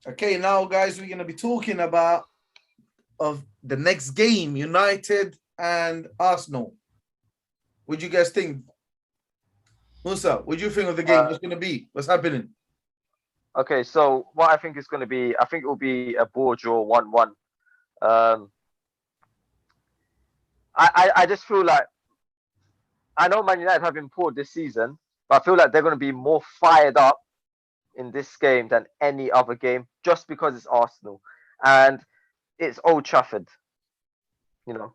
Okay, now guys, we're gonna be talking about of the next game, United and Arsenal. What do you guys think? Musa, what do you think of the game? Uh, What's gonna be? What's happening? okay, so what I think is going to be, I think it will be a ball draw 1-1. Um, I just feel like I know Man United have been poor this season, but I feel like they're going to be more fired up in this game than any other game, just because it's Arsenal and it's Old Trafford. You know,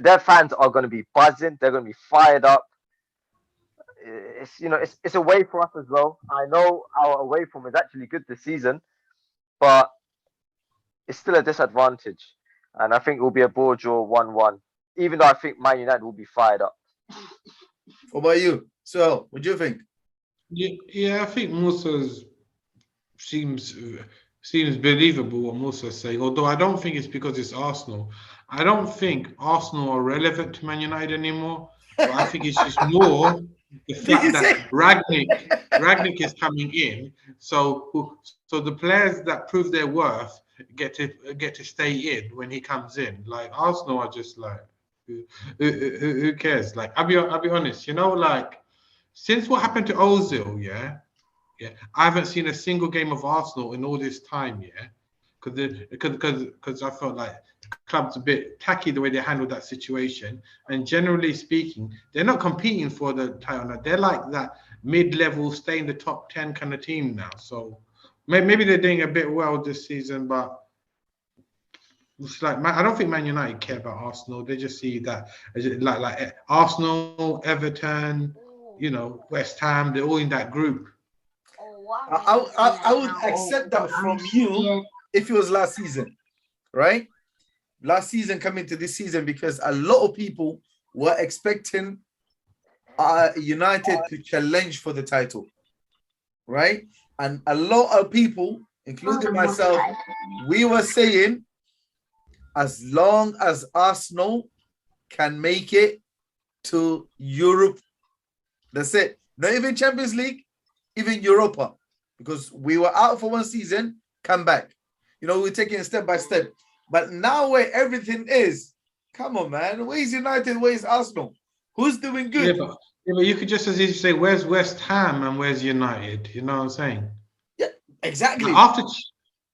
their fans are going to be buzzing. They're going to be fired up. It's away for us as well. I know our away form is actually good this season, but it's still a disadvantage. And I think it will be a ball draw 1-1. Even though I think Man United will be fired up. What about you? So, what do you think? Yeah, yeah, I think Musa's seems seems believable what Musa's saying. Although I don't think it's because it's Arsenal. I don't think Arsenal are relevant to Man United anymore. But I think it's just more the Did fact you that say? Ragnick is coming in. So the players that prove their worth get to stay in when he comes in. Like Arsenal are just like who cares? Like I'll be honest. Like since what happened to Ozil, yeah, I haven't seen a single game of Arsenal in all this time, yeah, because I felt like the club's a bit tacky the way they handled that situation. And generally speaking, they're not competing for the title now. They're like that mid-level, stay in the top 10 kind of team now. So maybe they're doing a bit well this season, but it's like I don't think Man United care about Arsenal. They just see that as like Arsenal, Everton, West Ham. They're all in that group. I would accept that from you if it was last season, right? Last season coming to this season because a lot of people were expecting United to challenge for the title, right? And a lot of people, including myself, we were saying as long as Arsenal can make it to Europe, that's it. Not even Champions League, even Europa, because we were out for one season, come back. We're taking it step by step. But now where everything is, come on, man. Where's United? Where's Arsenal? Who's doing Yeah, good? but you could just as easily say, "Where's West Ham and where's United?" You know what I'm saying? Yeah, Like, exactly. after,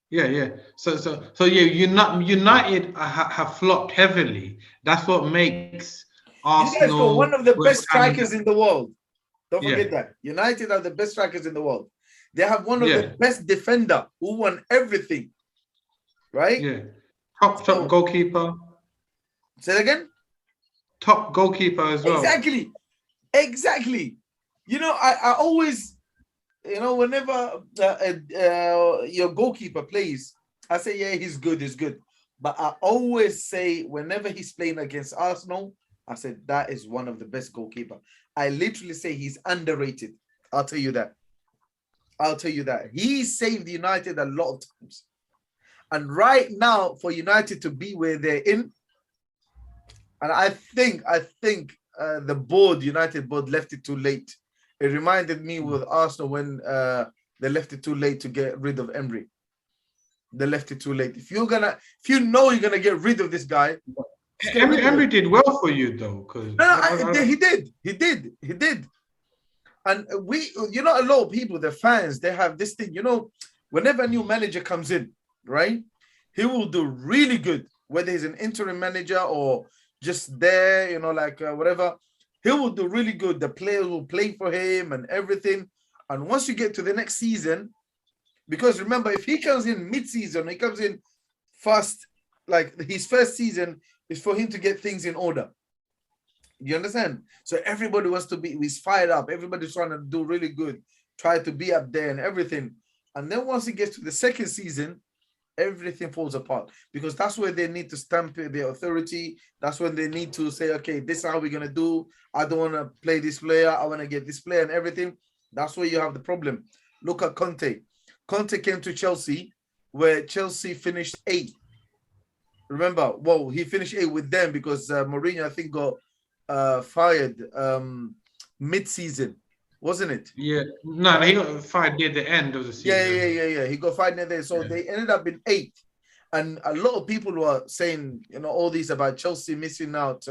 yeah. So yeah, United have flopped heavily. That's what makes You guys got Arsenal, one of the West best Ham, and strikers in the world. Don't yeah, forget that. United are the best strikers in the world. They have one of the yeah, best defender who won everything, right? yeah. Top So goalkeeper, say it again. top goalkeeper as well. Exactly. Exactly. I always, whenever your goalkeeper plays, I say, yeah, he's good. But I always say, whenever he's playing against Arsenal, I said, that is one of the best goalkeeper. I literally say he's underrated. I'll tell you that. I'll tell you that. He saved United a lot of times. And right now, for United to be where they're in, and I think the United board left it too late. It reminded me with Arsenal when they left it too late to get rid of Emery. They left it too late. If you know you're gonna get rid of this guy, just get rid of Emery him. did well for you though, because No, he did. And a lot of people, the fans, they have this thing. Whenever a new manager comes in, right, he will do really good, whether he's an interim manager or just there, like whatever. He will do really good. The players will play for him and everything. And once you get to the next season, because remember, if he comes in mid-season, he comes in first, like his first season is for him to get things in order. You understand? So everybody wants to is fired up. Everybody's trying to do really good, try to be up there and everything. And then once it gets to the second season, everything falls apart because that's where they need to stamp their authority. That's when they need to say, okay, this is how we're gonna do. I don't want to play this player. I want to get this player and everything. That's where you have the problem. Look at Conte. Conte came to Chelsea, where Chelsea finished eighth. Remember, well, he finished eighth with them because Mourinho, I think, got fired mid-season. wasn't it? Yeah, no, he got fired near the end of the season. Yeah. He got fired near there. So Yeah. they ended up in 8th. And a lot of people were saying, all these about Chelsea missing out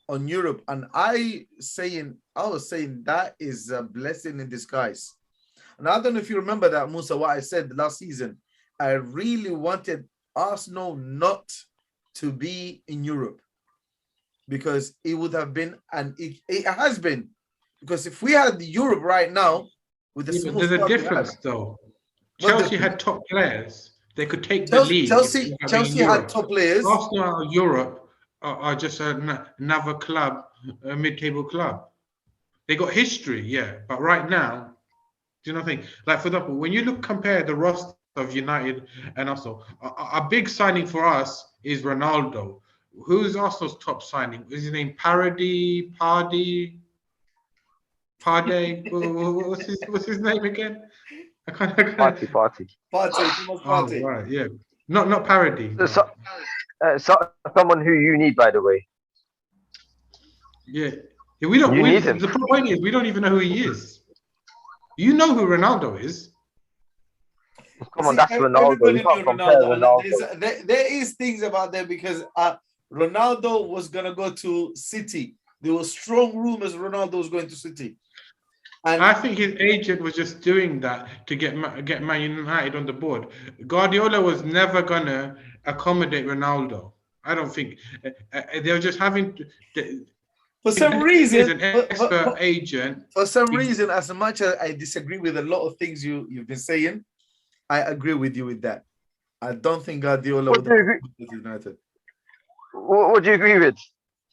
on Europe. And I was saying that is a blessing in disguise. And I don't know if you remember that, Musa, what I said last season. I really wanted Arsenal not to be in Europe because it would have been, and it has been. Because if we had Europe right now, with the small There's a squad we difference, have, though. what Chelsea difference? had top players. They could take the league. Chelsea had top players. Arsenal and Europe are just another club, a mid-table club. They got history, yeah, but right now, do you know what I think? Like, for example, when you compare the roster of United and Arsenal, a big signing for us is Ronaldo. Who's Arsenal's top signing? Is his name Pardy? What's his name again? Party. Party. Oh, right, yeah. Not Parody. Someone who you need, by the way. Yeah. We don't. You need him. The point is, we don't even know who he is. You know who Ronaldo is. Come on, that's Ronaldo. You can't compare Ronaldo. There is things about that because Ronaldo was gonna go to City. There were strong rumors Ronaldo was going to City. And I think his agent was just doing that to get Man United on the board. Guardiola was never gonna accommodate Ronaldo. I don't think they were just having. For some reason, he's an expert agent. For some reason, as much as I disagree with a lot of things you've been saying, I agree with you with that. I don't think Guardiola would have with United. What do you agree with?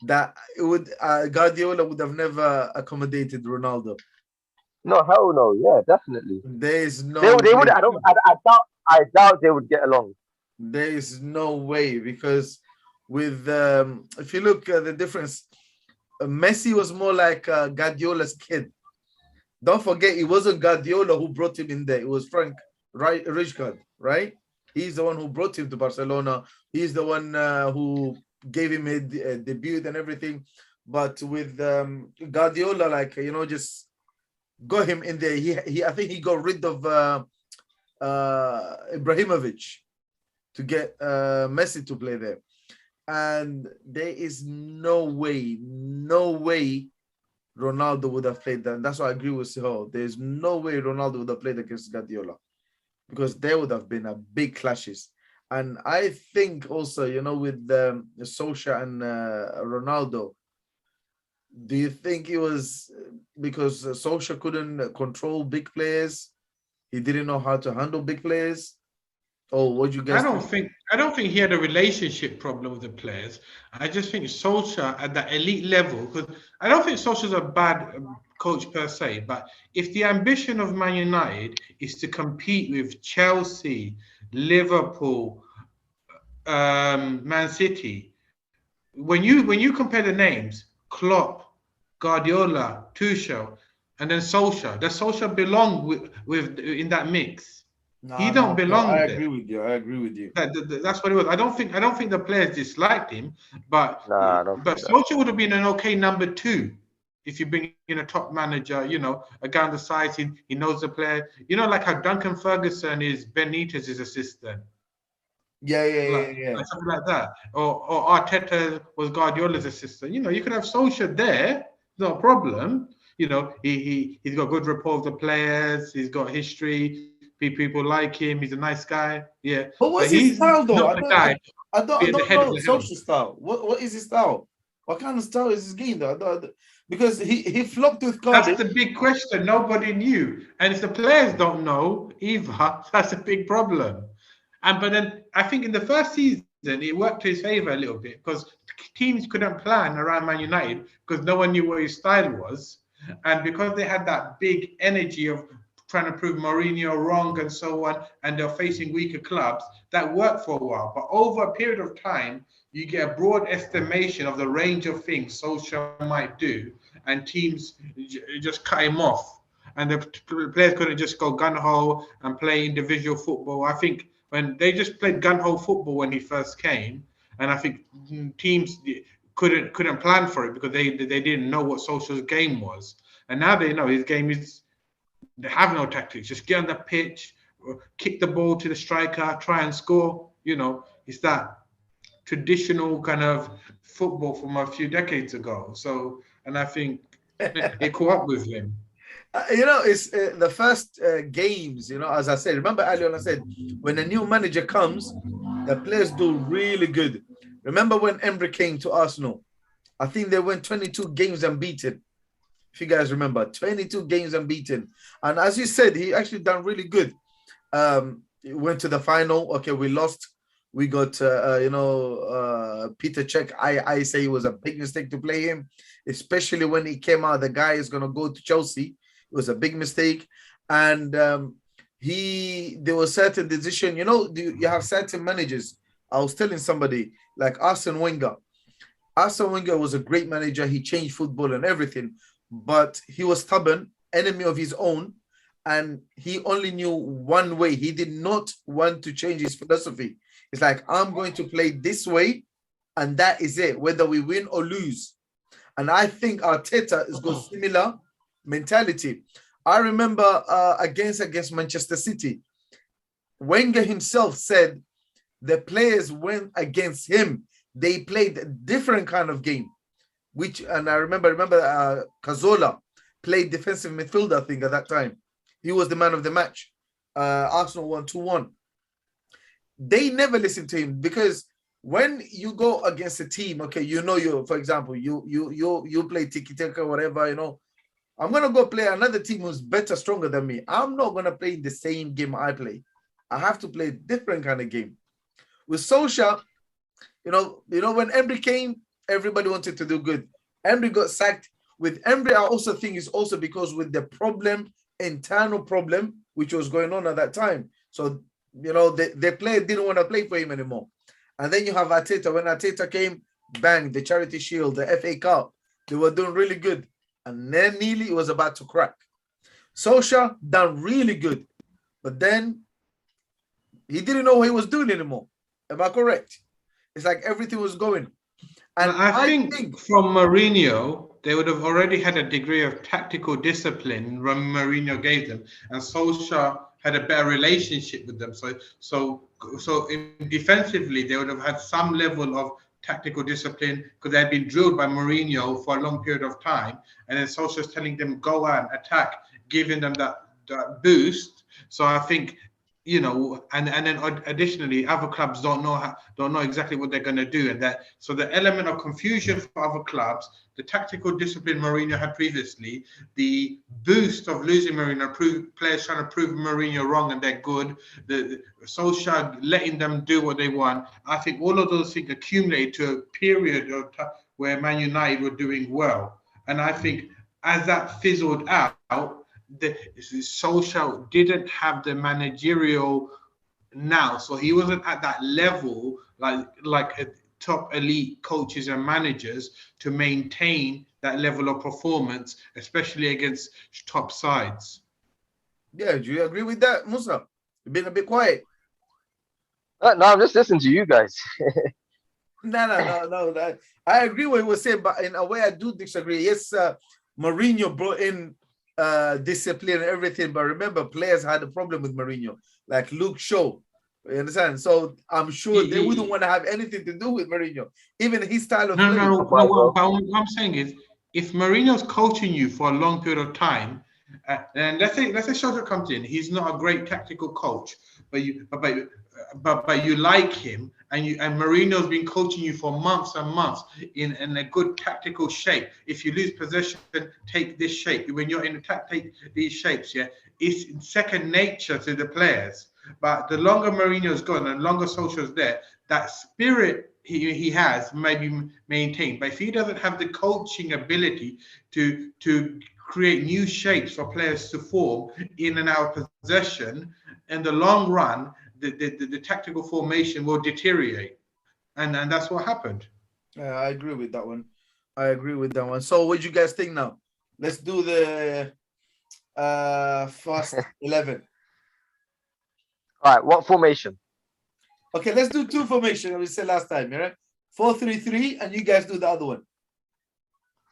That it would Guardiola would have never accommodated Ronaldo. No, hell no. Yeah, definitely. There is no. They would. I doubt they would get along. There is no way because with if you look at the difference, Messi was more like Guardiola's kid. Don't forget, it wasn't Guardiola who brought him in there. It was Frank Rijkaard, right? He's the one who brought him to Barcelona. He's the one who gave him a debut and everything. But with Guardiola, just got him in there. I think he got rid of Ibrahimovic to get Messi to play there. And there is no way Ronaldo would have played that. And that's why I agree with Sihol. There's no way Ronaldo would have played against Guardiola because there would have been a big clashes. And I think also, with Solskjaer and Ronaldo, do you think it was because Solskjaer couldn't control big players? He didn't know how to handle big players? Or what you guys I don't think he had a relationship problem with the players. I just think Solskjaer at that elite level, because I don't think Solskjaer's a bad coach per se, but if the ambition of Man United is to compete with Chelsea, Liverpool, Man City, when you compare the names, Klopp, Guardiola, Tuchel, and then Solskjaer, does Solskjaer belong with in that mix? No, he don't belong. I agree with you. That's what it was. I don't think the players disliked him, but Solskjaer would have been an okay number 2 if you bring in a top manager. A guy on the side, he knows the player. Like how Duncan Ferguson is Benitez's assistant. Yeah. Something like that. Or Arteta was Guardiola's assistant. You could have Solskjaer there, no problem. He's got good rapport with the players. He's got history. People like him. He's a nice guy. Yeah. But what's his style though? I don't know social style. What is his style? What kind of style is his game though? Because he flopped with Cardiff. That's the big question. Nobody knew. And if the players don't know either, that's a big problem. But then I think in the first season, it worked to his favor a little bit because teams couldn't plan around Man United because no one knew what his style was. And because they had that big energy of trying to prove Mourinho wrong and so on, and they're facing weaker clubs, that worked for a while. But over a period of time, you get a broad estimation of the range of things Solskjaer might do, and teams just cut him off. And the players couldn't just go gun-ho and play individual football. I think when they just played gun-ho football when he first came, and I think teams couldn't plan for it because they didn't know what Solskjaer's game was. And now they know his game is, they have no tactics. Just get on the pitch, kick the ball to the striker, try and score. It's that traditional kind of football from a few decades ago. So, and I think it caught up with him. It's the first games, as I said, remember earlier on I said, when a new manager comes, the players do really good. Remember when Emery came to Arsenal? I think they went 22 games unbeaten. If you guys remember, 22 games unbeaten. And as you said, he actually done really good. He went to the final. Okay, we lost. We got, Peter Cech. I say it was a big mistake to play him, especially when he came out. The guy is going to go to Chelsea. It was a big mistake. And there was certain decision. You have certain managers. I was telling somebody, like Arsene Wenger. Arsene Wenger was a great manager. He changed football and everything. But he was stubborn, enemy of his own. And he only knew one way. He did not want to change his philosophy. It's like, I'm going to play this way, and that is it, whether we win or lose. And I think Arteta has got similar mentality. I remember against Manchester City, Wenger himself said the players went against him. They played a different kind of game, and I remember Cazorla played defensive midfielder, I think, at that time. He was the man of the match. Arsenal won 2-1. They never listened to him, because when you go against a team, okay, for example, you play tiki-taka, whatever, I'm going to go play another team who's better, stronger than me. I'm not going to play the same game I play. I have to play a different kind of game. With Solskjaer, when Emery came, everybody wanted to do good. Emery got sacked. With Emery, I also think it's also because with the internal problem, which was going on at that time. So, the player didn't want to play for him anymore. And then you have Arteta. When Arteta came, bang, the Charity Shield, the FA Cup, they were doing really good. And then nearly it was about to crack. Solskjaer done really good. But then he didn't know what he was doing anymore. Am I correct? It's like everything was going. And I think from Mourinho, they would have already had a degree of tactical discipline when Mourinho gave them, and Solskjaer had a better relationship with them. So defensively, they would have had some level of tactical discipline because they had been drilled by Mourinho for a long period of time, and then Solskjaer's telling them go and attack, giving them that boost. So I think, and then additionally, other clubs don't know exactly what they're going to do, so the element of confusion for other clubs, the tactical discipline Mourinho had previously, the boost of losing Mourinho, players trying to prove Mourinho wrong and they're good, the Solskjaer letting them do what they want. I think all of those things accumulated to a period of time where Man United were doing well, and I think as that fizzled out, Solskjaer didn't have the managerial now, so he wasn't at that level like top elite coaches and managers to maintain that level of performance, especially against top sides. Yeah, do you agree with that, Musa? You've been a bit quiet. No, I'm just listening to you guys. No. I agree with what you were saying, but in a way I do disagree. Yes, Mourinho brought in discipline and everything, but remember, players had a problem with Mourinho, like Luke Shaw. You understand? So I'm sure they wouldn't want to have anything to do with Mourinho, even his style of play. No. What I'm saying is, if Mourinho's coaching you for a long period of time, and let's say Solskjaer comes in, he's not a great tactical coach, but you like him, and Mourinho's been coaching you for months and months in a good tactical shape. If you lose possession, take this shape. When you're in attack, take these shapes. Yeah, it's second nature to the players. But the longer Mourinho's gone and the longer Solskjaer's there, that spirit he has may be maintained. But if he doesn't have the coaching ability to create new shapes for players to form in and out of possession, in the long run, the tactical formation will deteriorate, and that's what happened. Yeah, I agree with that one. So what do you guys think now? Let's do the first 11. All right, what formation? Okay, let's do two formations we said last time, right? 4-3-3, and you guys do the other one.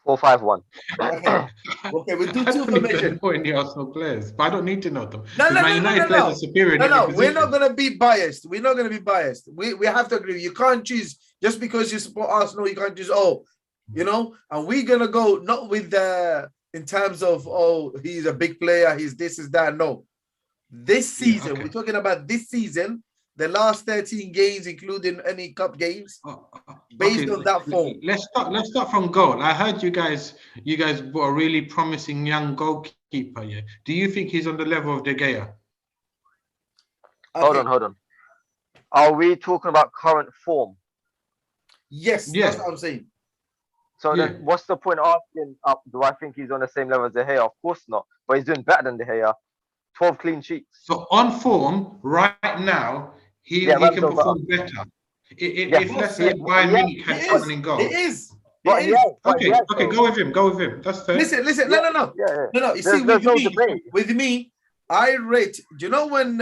4-5-1. Okay, okay, we do I two don't need to formation. know any Arsenal players, but I don't need to know them. No, Because no, Man no, no, United no, players no. are superior in No, every no, we're position. not gonna be biased. We're not gonna be biased. We have to agree. You can't choose just because you support Arsenal. You can't choose and we're gonna go not with in terms of he's a big player. He's this is that. No, this season okay. we're talking about this season. The last 13 games, including any cup games, based on that form. Let's start from goal. I heard you guys bought a really promising young goalkeeper. Yeah. Do you think he's on the level of De Gea? Hold on. Are we talking about current form? Yes, Yeah. that's what I'm saying. So Yeah. then what's the point asking do I think he's on the same level as De Gea? Of course not. But he's doing better than De Gea. 12 clean sheets. So on form right now, he Yeah, can Ramsdale perform better. Yeah, If let's he- say Bayern he- Munich had It someone is. in goal. It is. But It he is. has, but he Okay, has, okay, though. go with him. That's fair. Listen. Yeah, No. You see, There's no debate. with me, I rate. Do you know when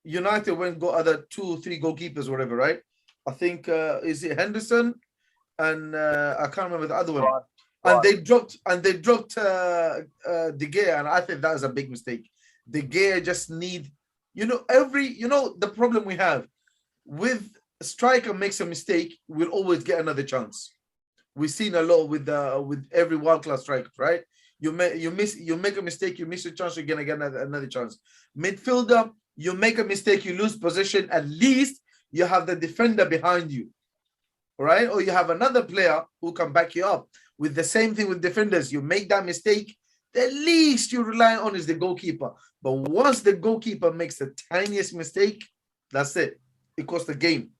United went got other 2-3 goalkeepers, whatever, right? I think is it Henderson and I can't remember the other one. And they dropped De Gea, and I think that was a big mistake. De Gea just need, the problem we have with a striker makes a mistake, we'll always get another chance. We've seen a lot with every world-class striker, right? You make a mistake, you miss a chance, you're gonna get another chance. Midfielder, you make a mistake, you lose position, at least you have the defender behind you, right? Or you have another player who can back you up. With the same thing with defenders, you make that mistake, the least you rely on is the goalkeeper. But once the goalkeeper makes the tiniest mistake, that's it. It costs the game.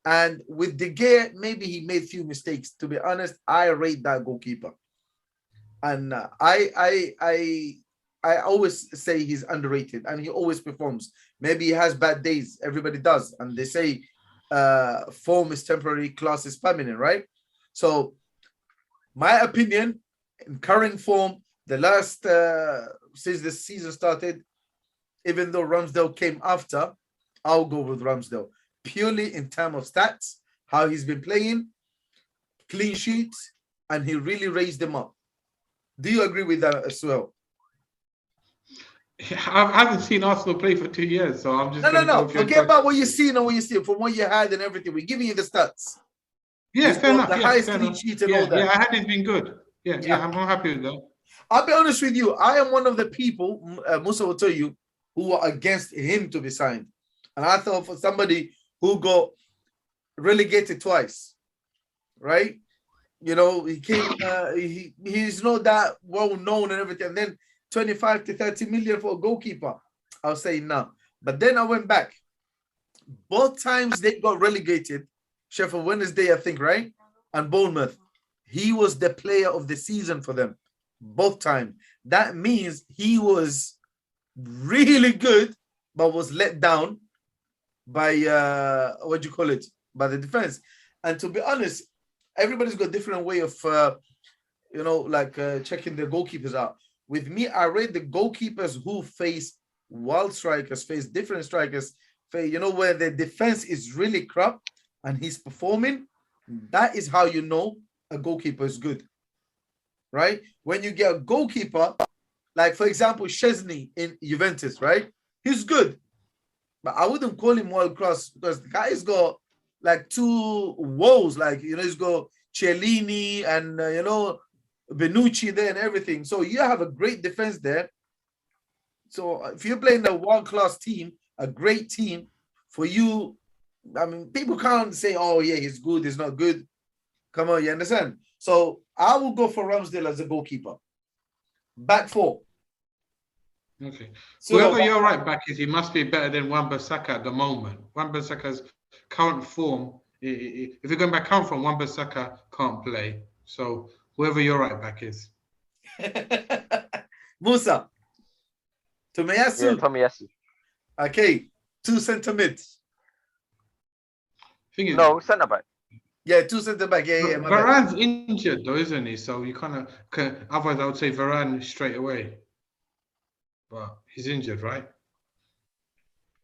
And with De Gea, maybe he made few mistakes. To be honest, I rate that goalkeeper. And I always say he's underrated, and he always performs. Maybe he has bad days. Everybody does. And they say form is temporary, class is permanent, right? So my opinion, in current form, the last since the season started, even though Ramsdale came after, I'll go with Ramsdale purely in terms of stats, how he's been playing, clean sheets, and he really raised them up. Do you agree with that as well? I haven't seen Arsenal play for 2 years, so I'm just No. Forget about what you've seen and what you see from what you had and everything. We're giving you the stats. Yeah, fair enough. The highest clean sheets and all that. Yeah, I had it been good. Yeah, I'm happy with that. I'll be honest with you. I am one of the people, Musa will tell you, who are against him to be signed. And I thought for somebody who got relegated twice, right? He came, he's not that well known and everything. And then 25 to 30 million for a goalkeeper. I'll say no. But then I went back. Both times they got relegated, Sheffield Wednesday, I think, right? And Bournemouth. He was the player of the season for them. Both times. That means he was really good, but was let down by by the defense. And to be honest, everybody's got a different way of checking the goalkeepers out. With me, I rate the goalkeepers who face wild strikers, face different strikers, where the defense is really crap and he's performing. That is how you know a goalkeeper is good, right? When you get a goalkeeper, like for example, Szczesny in Juventus, right? He's good, but I wouldn't call him world class because the guy's got like two woes, he's got Chiellini and Benucci there and everything. So you have a great defense there. So if you're playing a world-class team, a great team, for you, I mean, people can't say, oh yeah, he's good, he's not good. Come on, you understand? So I will go for Ramsdale as a goalkeeper. Back four. Okay. So whoever your right back is, he must be better than Wan-Bissaka at the moment. Wan-Bissaka's current form, if you're going by current form, Wan-Bissaka can't play. So whoever your right back is. Musa. Tomiyasu. Yeah, Tomiyasu. Okay. 2 centre mids. No, centre back. Yeah, 2 centre back. Yeah. Varane's injured though, isn't he? So you kind of otherwise I would say Varane straight away. But he's injured, right?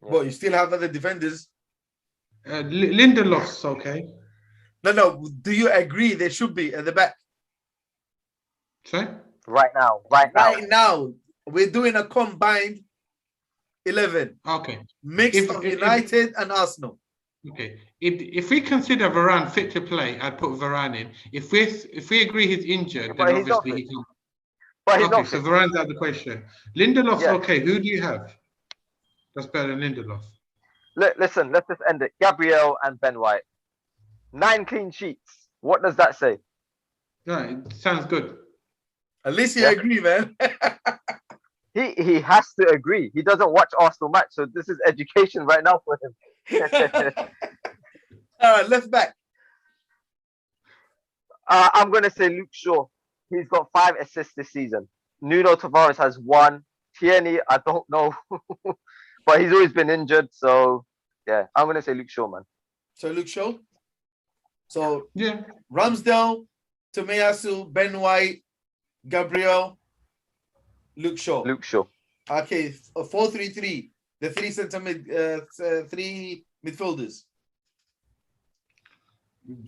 Well, you still have other defenders. Lindelof's okay. No. Do you agree they should be at the back? Sorry? Right now. Right now, we're doing a combined 11, Okay. mixed of United and Arsenal. Okay. If we consider Varane fit to play, I'd put Varane in. If we agree he's injured, But then he's not obviously he fit. can. But he's Okay, not so fit. Varane's out of the question. Lindelof's Yeah. okay. Who do you have? That's better than Lindelof. Listen, let's just end it. Gabriel and Ben White. 9 clean sheets. What does that say? Right, it sounds good. At least you Yeah. agree, man. He has to agree. He doesn't watch Arsenal match, so this is education right now for him. All right, left back. I'm gonna say Luke Shaw. He's got 5 assists this season. Nuno Tavares has 1. Tierney, I don't know, but he's always been injured. So yeah, I'm gonna say Luke Shaw, man. So Luke Shaw. So Yeah. Ramsdale, Tomiyasu, Ben White, Gabriel, Luke Shaw. Luke Shaw. Okay, a 4-3-3. The three midfielders.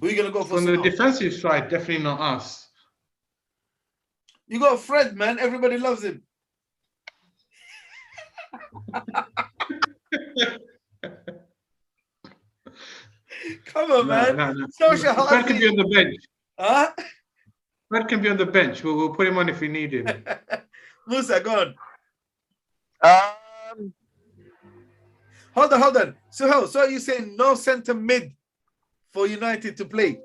Who are you gonna go for? From the defensive side, definitely not us. You got Fred, man. Everybody loves him. Come on, man. No. Social Fred can be on the bench. Huh? Fred can be on the bench. We'll put him on if we need him. Musa, go on. Um, Hold on. So are you saying no centre mid for United to play?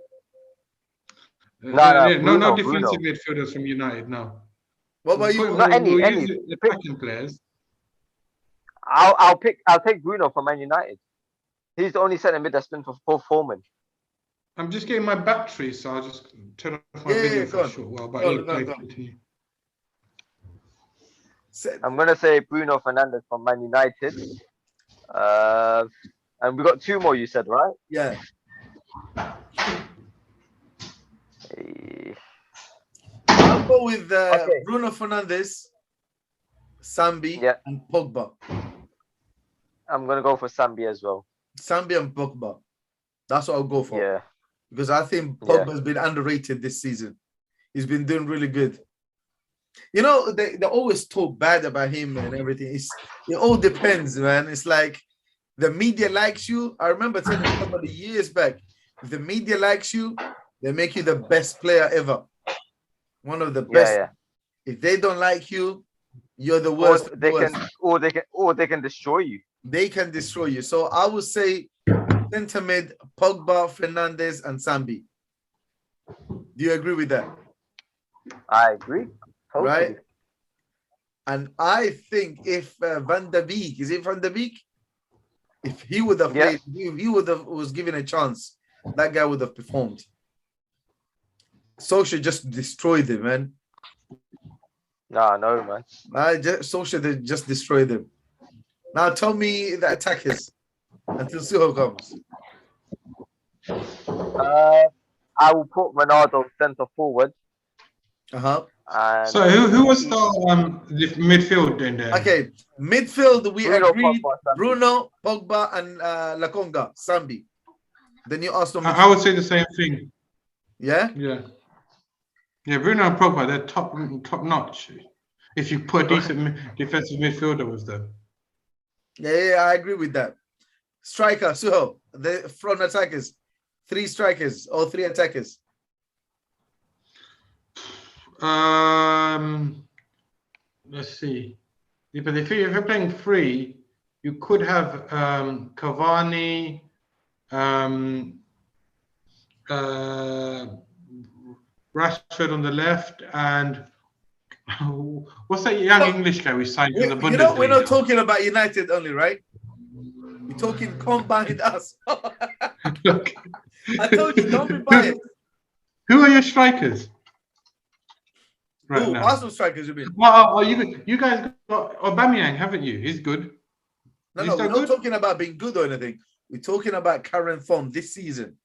No Bruno. defensive midfielders from United. No. What about you? Not any. Use the attacking players. I'll take Bruno for Man United. He's the only centre mid that's been for Foreman. I'm just getting my battery, so I'll just turn off my Yeah, video go for a on. short while. But Go yeah, on, go on, go on. continue. I'm gonna say Bruno Fernandes from Man United. And we got 2 more. You said, right? Yeah. Eh, I'll go with Okay. Bruno Fernandes, Sambi, Yeah. and Pogba. I'm gonna go for Sambi as well. Sambi and Pogba. That's what I'll go for. Yeah. Because I think Yeah. Pogba's been underrated this season. He's been doing really good. You know, they always talk bad about him and everything. It all depends, man. It's like the media likes you. I remember telling somebody years back, if the media likes you, they make you the best player ever. One of the best. Yeah. If they don't like you, you're the worst. Or they worst. can destroy you. They can destroy you. So I would say centre mid, Pogba, Fernandes, and Sambi. Do you agree with that? I agree. Totally. Right? And I think if Van der Beek, is it Van der Beek? If he would have Yeah. played, if he would have was given a chance, that guy would have performed. Solskjaer just destroyed him, man. Nah, no, man. Solskjaer just destroyed him. Now tell me the attackers until Suho comes. I will put Ronaldo centre forward. And So who was the midfield in there? Okay, midfield we Bruno, agreed. Pogba, Sambi. Bruno, Pogba, and Lakonga, Sambi. The new Arsenal I would say the same thing. Yeah? Yeah, Bruno and Pogba, they're top notch. If you put a decent defensive midfielder with them. Yeah, I agree with that. Striker, Suho, the front attackers. 3 strikers or 3 attackers. Let's see. Yeah, but if you're playing 3, you could have Cavani, Rashford on the left, and what's that young English guy we signed for the Bundesliga? You know, we're not talking about United only, right? We're talking combined us. Look, I told you, don't be biased. who are your strikers? Right Who? now. Arsenal strikers, you mean? Well, you guys got Aubameyang, haven't you? He's good. No, He's we're still not good? talking about being good or anything. We're talking about current form this season.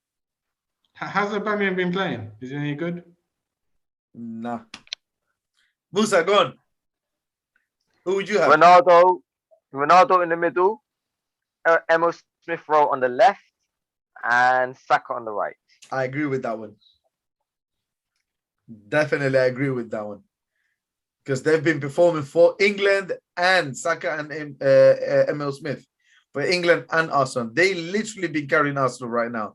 How's Aubameyang been playing? Is he any good? Nah. Musa, go on. Who would you have? Ronaldo in the middle, Emil Smith Rowe on the left, and Saka on the right. I agree with that one. Definitely, I agree with that one. Because they've been performing for England and Saka and Emil Smith. For England and Arsenal. They literally been carrying Arsenal right now.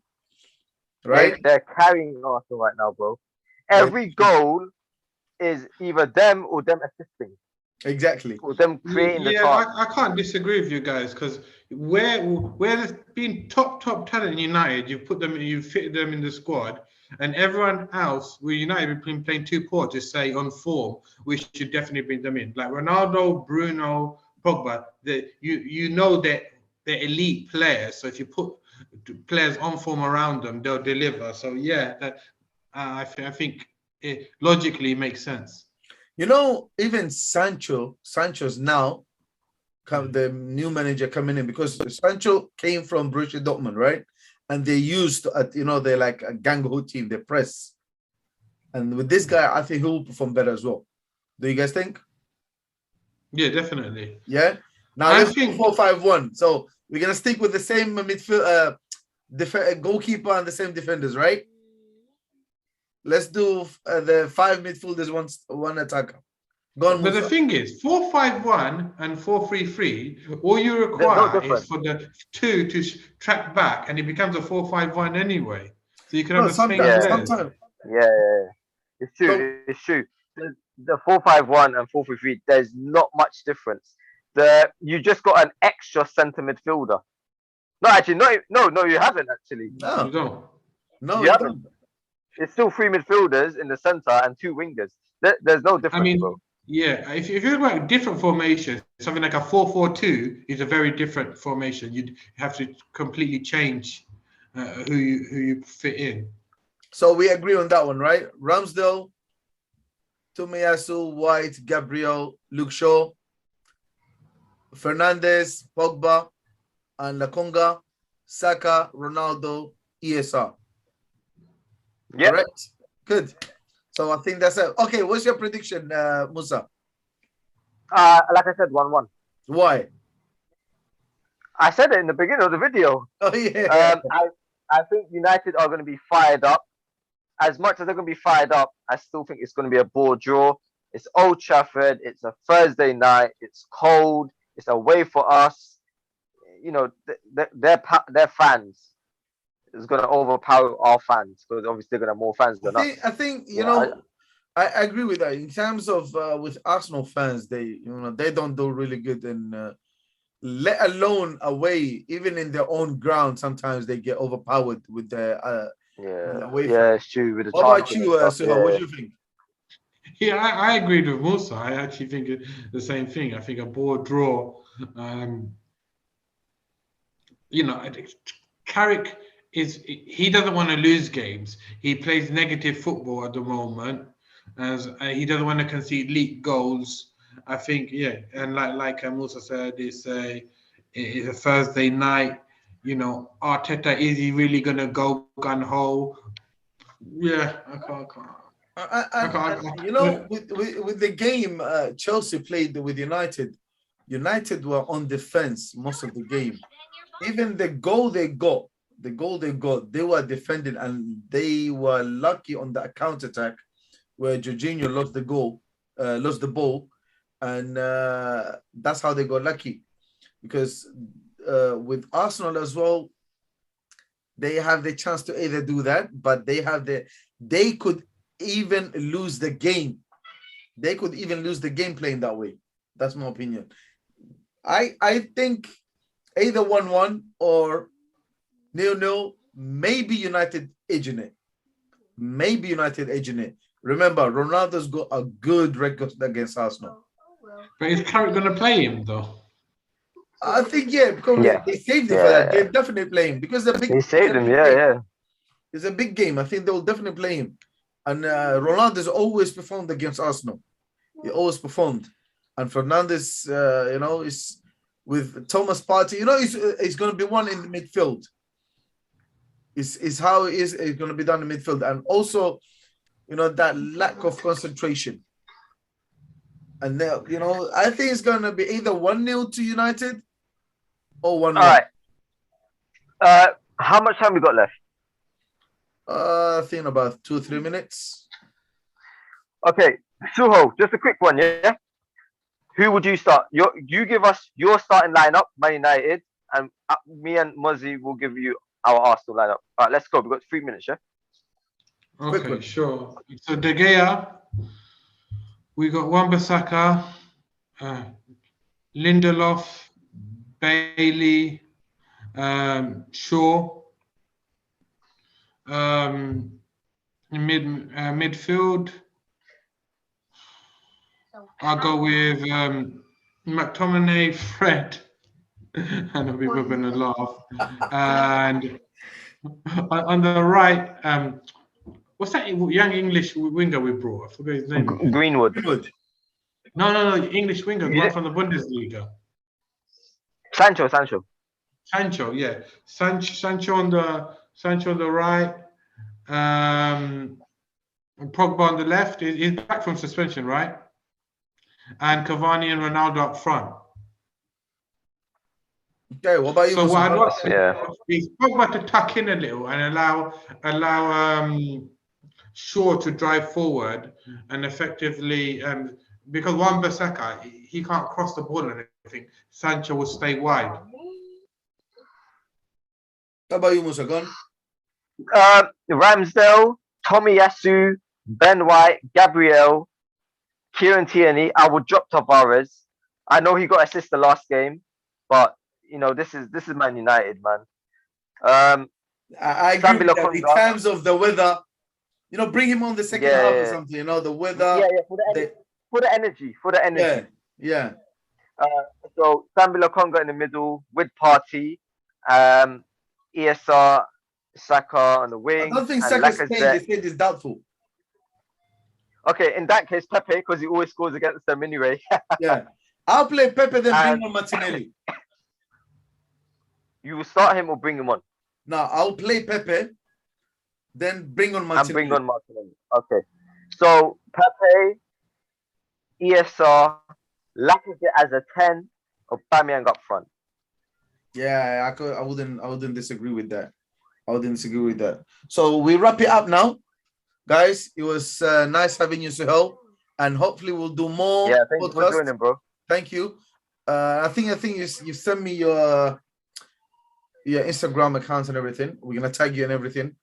Right? They're carrying Arsenal right now, bro. Every goal is either them or them assisting. Exactly. Or them creating the Yeah, chance. I can't disagree with you guys because where there's been top talent in United, you fitted them in the squad, and everyone else with United have been playing too poor to say on form. We should definitely bring them in, like Ronaldo, Bruno, Pogba. You know that they're elite players, so if you put players on form around them, they'll deliver. So yeah, that I think it logically makes sense. You know, even Sancho's now the new manager coming in because Sancho came from Borussia Dortmund, right? And they used, they're like a gang ho team, they press. And with this guy, I think he will perform better as well. Do you guys think? Yeah, definitely. Yeah. Now let's think 4-5-1. So we're gonna stick with the same midfield, goalkeeper and the same defenders, right? Let's do the 5 midfielders, one attacker. Go on, but Musa. the thing is, 4-5-1 and 4-3-3, all you require is for the 2 to track back, and it becomes a 4-5-1 anyway. So you can have the same players. Sometimes. Yeah. It's true. It's true. The 4-5-1 and 4-3-3, there's not much difference. You just got an extra centre midfielder. No, actually, no, you haven't actually. No, you don't. No, you haven't. It's still 3 midfielders in the centre and 2 wingers. There's no difference, bro. Yeah, if you look at different formations, something like a 4-4-2 is a very different formation. You'd have to completely change who you fit in. So we agree on that one, right? Ramsdale, Tomiyasu, White, Gabriel, Luke Shaw, Fernandes, Pogba, and Lokonga, Saka, Ronaldo, ESR. Yeah. Correct? Good. So I think that's it. Okay, what's your prediction, Musa? Like I said, 1-1. Why? I said it in the beginning of the video. Oh, yeah. I think United are going to be fired up. As much as they're going to be fired up, I still think it's going to be a ball draw. It's Old Trafford. It's a Thursday night. It's cold. It's away for us. You know, their fans is going to overpower our fans because obviously they're going to have more fans than us. I think I agree with that. In terms of with Arsenal fans, they don't do really good, and let alone away, even in their own ground, sometimes they get overpowered with their away fans. It's true. With the what about you, Suha? What do you think? Yeah, I agreed with Musa. I actually think the same thing. I think a ball draw. Carrick he doesn't want to lose games. He plays negative football at the moment, as he doesn't want to concede leak goals. I think, and like Musa said, it's a Thursday night. You know, Arteta, is he really gonna go gun ho? Yeah, I can't. You know, with the game Chelsea played with United were on defense most of the game. Even the goal they got, they were defending, and they were lucky on that counter attack where Jorginho lost the ball, and that's how they got lucky. Because with Arsenal as well, they have the chance to either do that, but they could even lose the game. They could even lose the game playing that way. That's my opinion. I think either 1-1 or 0-0, maybe United edging it. Remember, Ronaldo's got a good record against Arsenal. But is Carrick going to play him, though? I think, because they saved it for that. They'll definitely play him. Because they saved him, It's a big game. I think they'll definitely play him. And Ronaldo's always performed against Arsenal. He always performed. And Fernandes, is with Thomas Partey. He's going to be one in the midfield. Is how it is. It's going to be done in the midfield, and also, that lack of concentration. And I think it's going to be either 1-0 to United or 1-1. All right. How much time we got left? I think about 2-3 minutes. Okay, Suho, just a quick one, yeah? Who would you start? You give us your starting lineup, Man United, and me and Muzzy will give you our Arsenal lineup. All right, let's go. We've got 3 minutes, yeah? Quick Okay, one. sure. So De Gea, we got Wan-Bissaka, Lindelof, Bailey, Shaw. Midfield, I'll go with McTominay, Fred. I know people are going to laugh. And on the right, what's that young English winger we brought? I forgot his name. Greenwood. Greenwood. No, English winger, the one from the Bundesliga. Sancho. Sancho, yeah. Sancho on the right. Pogba on the left. He's back from suspension, right? And Cavani and Ronaldo up front. Okay, what about you? So what I'd want Yeah. is Pogba to tuck in a little and allow Shaw to drive forward and effectively because Wan-Bissaka he can't cross the ball and everything. Sancho will stay wide. How about you, Musa? Go on. Ramsdale, Tomiyasu, Ben White, Gabriel, Kieran Tierney. I would drop Tavares. I know he got assist the last game, but you know this is Man United, man. I agree with that. In Conga. terms of the weather, you know, bring him on the second half or something. You know, the weather. Yeah, for the energy. Yeah. So Sambi Lokonga in the middle with Partey, ESR, Saka on the wing. I don't think and Saka's Lacazette. playing. They said it's doubtful. Okay, in that case, Pepe, because he always scores against them anyway. Yeah. I'll play Pepe, then bring on Martinelli. You will start him or bring him on? No, I'll play Pepe, then bring on Martinelli. And bring on Martinelli. Okay. So Pepe, ESR, Lacazette as a 10, Aubameyang up front. Yeah, I wouldn't disagree with that. I wouldn't disagree with that. So we wrap it up now. Guys, it was nice having you, Suhail, and hopefully we'll do more. Yeah, thank you for joining, bro. Thank you. I think you sent me your Instagram account and everything. We're gonna tag you and everything.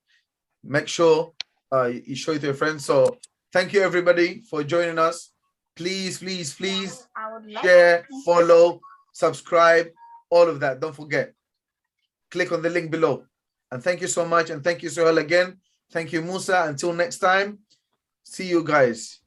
Make sure you show it to your friends. So thank you everybody for joining us. Please share, follow, subscribe, all of that. Don't forget. Click on the link below. And thank you so much. And thank you, Suhail, again. Thank you, Musa. Until next time, see you guys.